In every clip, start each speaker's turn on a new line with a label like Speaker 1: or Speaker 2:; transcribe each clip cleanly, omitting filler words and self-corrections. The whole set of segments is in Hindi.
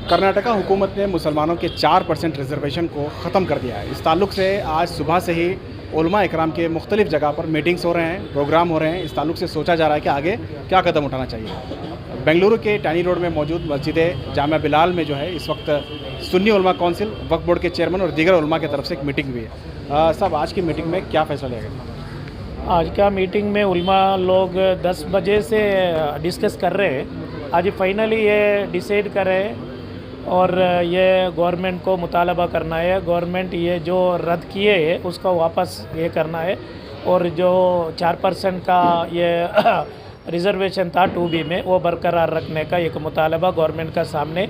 Speaker 1: कर्नाटका हुकूमत ने मुसलमानों के 4% रिजर्वेशन को ख़त्म कर दिया है। इस ताल्लुक़ से आज सुबह से ही उलमा इकराम के मुख्तलिफ़ जगह पर मीटिंग्स हो रहे हैं, प्रोग्राम हो रहे हैं। इस ताल्लुक़ से सोचा जा रहा है कि आगे क्या कदम उठाना चाहिए। बेंगलुरु के टैनी रोड में मौजूद मस्जिद जामिया बिलाल में जो है इस वक्त सुन्नी उलमा कौंसिल, वक्फ बोर्ड के चेयरमैन और दीगर उलमा की तरफ से एक मीटिंग हुई है। साहब, आज की मीटिंग में क्या फ़ैसला लिया गया?
Speaker 2: आज का मीटिंग में उलमा लोग 10 बजे से डिस्कस कर रहे हैं। आज फाइनली ये डिसाइड कर रहे हैं और ये गवर्नमेंट को मुतालबा करना है। गवर्नमेंट ये जो रद्द किए है उसको वापस ये करना है और जो 4% का ये रिज़र्वेशन था 2B में वो बरकरार रखने का एक मुतालबा गवर्नमेंट का सामने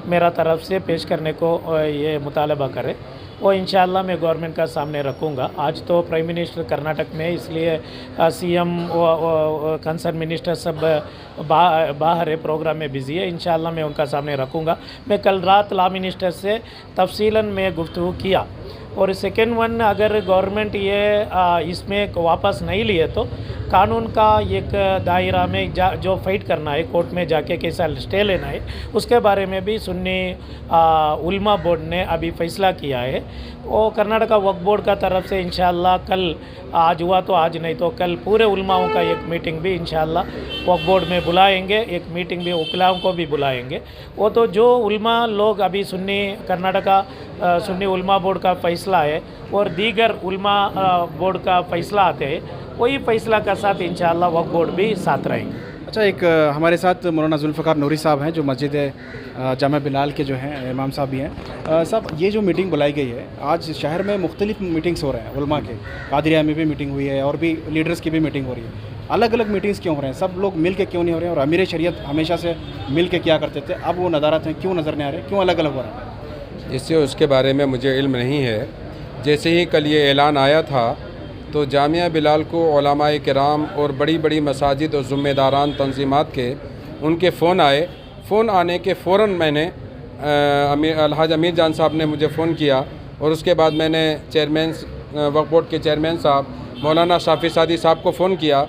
Speaker 2: मेरा तरफ से पेश करने को ये मुतालबा करे। वो इंशाअल्लाह मैं गवर्नमेंट का सामने रखूँगा। आज तो प्राइम मिनिस्टर कर्नाटक में, इसलिए CM कंसर्न मिनिस्टर सब बाहर है, प्रोग्राम में बिज़ी है। इंशाअल्लाह मैं उनका सामने रखूँगा। मैं कल रात लॉ मिनिस्टर से तफसीलन में गुफ्तगू किया और सेकेंड वन, अगर गवर्नमेंट ये इसमें वापस नहीं लिए तो कानून का एक दायरा में जो फाइट करना है, कोर्ट में जाके कैसा स्टे लेना है, उसके बारे में भी सुन्नी उलमा बोर्ड ने अभी फ़ैसला किया है। वो कर्नाटका वक्फ बोर्ड का तरफ से इंशाअल्लाह कल, आज हुआ तो आज नहीं तो कल, पूरे उलमाओं का एक मीटिंग भी इंशाअल्लाह वक्फ बोर्ड में बुलाएंगे। एक मीटिंग भी उकलाओं को भी बुलाएंगे। वो तो जो उलमा लोग अभी सुन्नी कर्नाटका सुन्नी उलमा बोर्ड का फ़ैसला है और दीगर उलमा बोर्ड का फ़ैसला आते हैं, वही फ़ैसला का साथ इंशाअल्लाह वक्फ बोर्ड भी साथ रहेंगे।
Speaker 1: अच्छा, एक हमारे साथ मौलाना जुल्फ़िकार नूरी साहब हैं जो मस्जिद जामिया बिलाल के जो हैं इमाम साहब भी हैं। साहब, ये जो मीटिंग बुलाई गई है, आज शहर में मुख्तलिफ मीटिंग्स हो रहे हैं उलमा के। कादरिया में भी मीटिंग हुई है और भी लीडर्स की भी मीटिंग हो रही है। अलग अलग मीटिंग्स क्यों हो रहे हैं? सब लोग मिल के क्यों नहीं हो रहे हैं? और अमीर शरीयत हमेशा से मिल के क्या करते थे, अब वो नदारत हैं क्यों नज़र नहीं आ रहे, क्यों अलग अलग हो रहे हैं?
Speaker 3: इससे उसके बारे में मुझे इल्म नहीं है। जैसे ही कल ये ऐलान आया था तो जामिया बिलाल को उलमाए किराम और बड़ी बड़ी मसाजिद और ज़िम्मेदारान तंजीमात के उनके फ़ोन आए। फ़ोन आने के फ़ौरन मैंने अलहाज अमीर जान साहब ने मुझे फ़ोन किया और उसके बाद मैंने चेयरमैन वक्फ बोर्ड के चेयरमैन साहब मौलाना शाफी सादी साहब को फ़ोन किया।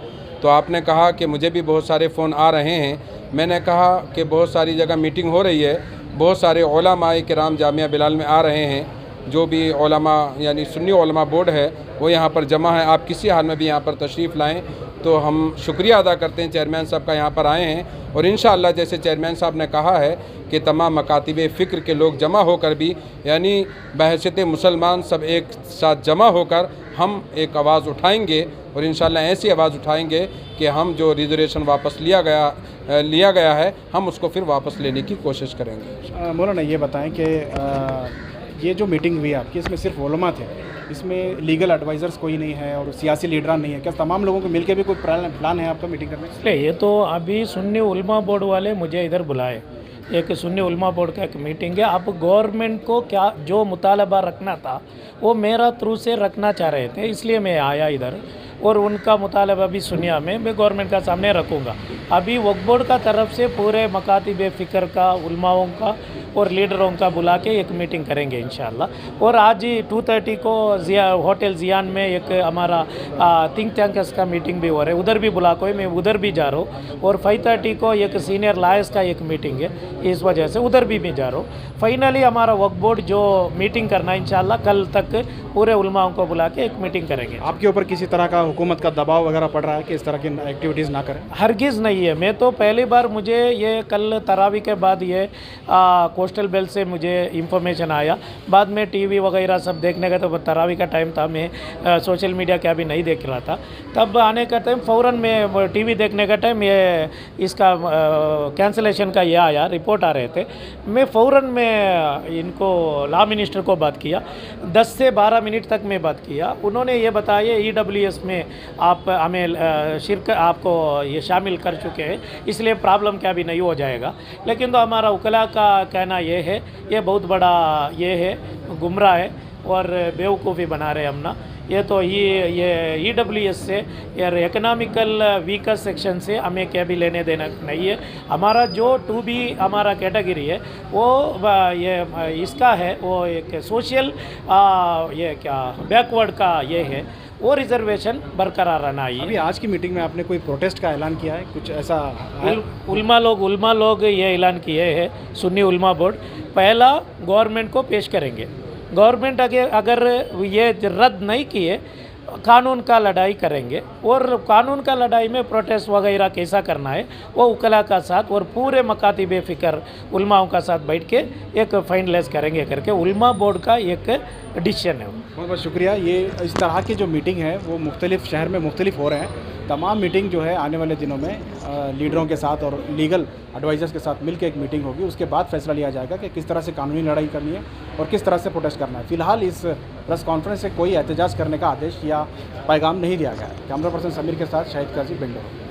Speaker 3: तो आपने कहा कि मुझे भी बहुत सारे फ़ोन आ रहे हैं। मैंने कहा कि बहुत सारी जगह मीटिंग हो रही है, बहुत सारे उलमाए किराम जामिया बिलाल में आ रहे हैं, जो भी उलमा यानी सुन्नी उलमा बोर्ड है वो यहाँ पर जमा है। आप किसी हाल में भी यहाँ पर तशरीफ़ लाएं। तो हम शुक्रिया अदा करते हैं चेयरमैन साहब का यहाँ पर आए हैं और इंशाअल्लाह जैसे चेयरमैन साहब ने कहा है कि तमाम मकातिब फ़िक्र के लोग जमा होकर भी यानी बहैसियत मुसलमान सब एक साथ जमा होकर हम एक आवाज़ उठाएंगे और इंशाअल्लाह ऐसी आवाज़ उठाएंगे कि हम जो रिजर्वेशन वापस लिया गया है हम उसको फिर वापस लेने की कोशिश करेंगे।
Speaker 1: मौलाना, ये बताएं कि ये जो मीटिंग हुई आपकी, इसमें सिर्फ उलमा थे, इसमें लीगल एडवाइज़र्स कोई नहीं है और सियासी लीडरान नहीं है? क्या तमाम लोगों को मिलकर भी कोई प्लान है आपका मीटिंग करने का?
Speaker 2: ये तो अभी सुन्नी उलमा बोर्ड वाले मुझे इधर बुलाए, एक सुन्नी उलमा बोर्ड का एक मीटिंग है। अब गवर्नमेंट को क्या जो मुतालबा रखना था वो मेरा थ्रू से रखना चाह रहे थे, इसलिए मैं आया इधर और उनका मुतालबा भी सुनिया मैं गवर्नमेंट का सामने रखूँगा। अभी वक्फ बोर्ड का तरफ से पूरे मकातिब फ़िक्र का, उलमाओं का और लीडरों का बुला के एक मीटिंग करेंगे इंशाअल्लाह। और आज 2:30 को होटल जियान में एक हमारा थिंक टैंकर्स का मीटिंग भी हो रहा है, उधर भी बुला कोई, मैं उधर भी जा रहा हूँ। और 5:30 को एक सीनियर लॉयर्स का एक मीटिंग है, इस वजह से उधर भी मैं जा रहा हूँ। फाइनली हमारा वक्फ बोर्ड जो मीटिंग करना है इंशाअल्लाह कल तक पूरे उलमाओं को बुला के एक मीटिंग करेंगे।
Speaker 1: आपके ऊपर किसी तरह का हुकूमत का दबाव वगैरह पड़ रहा है कि इस तरह की एक्टिविटीज़ ना करें?
Speaker 2: हरगिज़ नहीं है। मैं तो पहली बार, मुझे ये कल तरावी के बाद ये कोस्टल बेल्ट से मुझे इंफॉर्मेशन आया। बाद में टीवी वगैरह सब देखने का, तो तरावी का टाइम था, मैं सोशल मीडिया क्या भी नहीं देख रहा था। तब आने का टाइम फ़ौरन में टीवी देखने का टाइम ये इसका कैंसलेशन का ये आया, रिपोर्ट आ रहे थे। मैं फ़ौरन में इनको लॉ मिनिस्टर को बात किया, 10 से 12 मिनट तक मैं बात किया। उन्होंने ये बताया EWS में आप हमें आपको ये शामिल कर चुके हैं, इसलिए प्रॉब्लम क्या भी नहीं हो जाएगा। लेकिन तो हमारा वकला का कहना ये है, ये बहुत बड़ा ये है, गुमराह है और बेवकूफ़ी बना रहे हम ना। ये तो ये EWS से या इकोनॉमिकल वीकर सेक्शन से हमें क्या भी लेने देना नहीं है। हमारा जो 2B हमारा कैटेगरी है वो ये इसका है, वो एक सोशल ये क्या बैकवर्ड का ये है, वो रिजर्वेशन बरकरार रहना
Speaker 1: अभी
Speaker 2: चाहिए।
Speaker 1: आज की मीटिंग में आपने कोई प्रोटेस्ट का ऐलान किया है, कुछ ऐसा है?
Speaker 2: उलमा लोग ये ऐलान किए हैं, सुन्नी उलमा बोर्ड पहला गवर्नमेंट को पेश करेंगे। गवर्नमेंट अगर ये रद्द नहीं किए कानून का लड़ाई करेंगे, और कानून का लड़ाई में प्रोटेस्ट वगैरह कैसा करना है वो उकला का साथ और पूरे मकाती बेफिक्र उलमाओं का साथ बैठ के एक फाइनलाइज करेंगे करके उलमा बोर्ड का एक डिसीजन है।
Speaker 1: बहुत बहुत शुक्रिया। ये इस तरह की जो मीटिंग है वो मुख्तलिफ शहर में मुख्तलिफ हो रहे हैं। तमाम मीटिंग जो है आने वाले दिनों में लीडरों के साथ और लीगल एडवाइज़र्स के साथ मिलकर एक मीटिंग होगी। उसके बाद फैसला लिया जाएगा कि किस तरह से कानूनी लड़ाई करनी है और किस तरह से प्रोटेस्ट करना है। फ़िलहाल इस प्रेस कॉन्फ्रेंस से कोई एहतजाज करने का आदेश या पैगाम नहीं दिया गया है। कैमरा पर्सन समीर के साथ शाहिद काजी, बेंगलुरु।